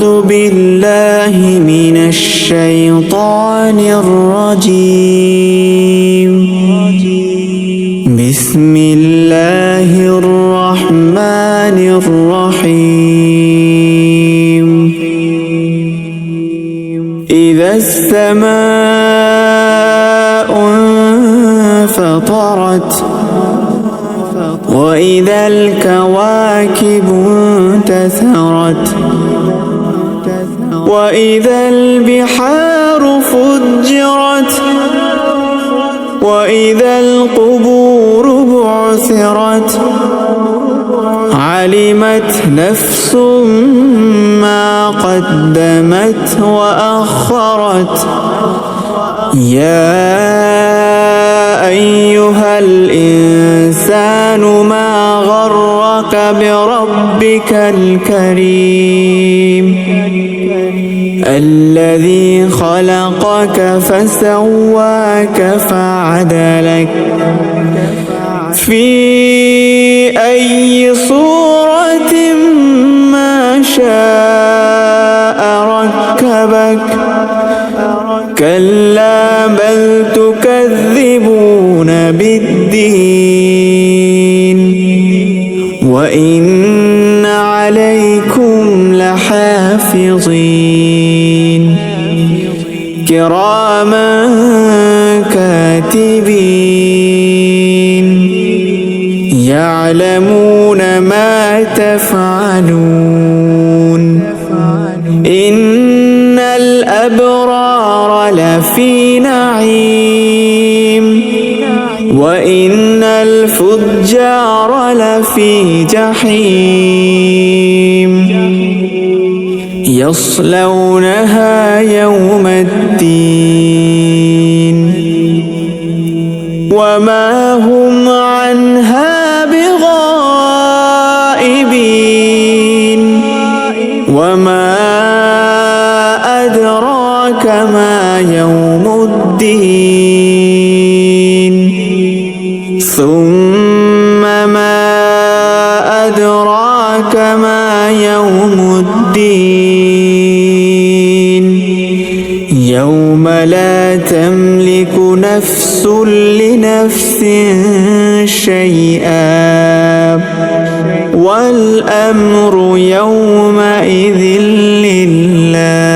أعوذ بالله من الشيطان الرجيم. بسم الله الرحمن الرحيم. إذا السماء انفطرت وإذا الكواكب انتثرت وإذا البحار فجرت وإذا القبور بعثرت علمت نفس ما قدمت وأخرت. يا أيها الإنسان ما غرك بربك الكريم الذي خلقك فسواك فعدلك في أي صورة ما شاء ركبك. كلا بل تكذبون بالدين وإن عليكم لحافظين كراما كاتبين يعلمون ما تفعلون. إن الأبرار لفي نعيم وإن الفجار لفي جحيم يصلونها يوم الدين وما هم عنها بغائبين. وما أدراك ما يوم الدين ثم ما أدراك ما يوم الدين يوم لا تملك نفس لنفس شيئا والأمر يومئذ لله.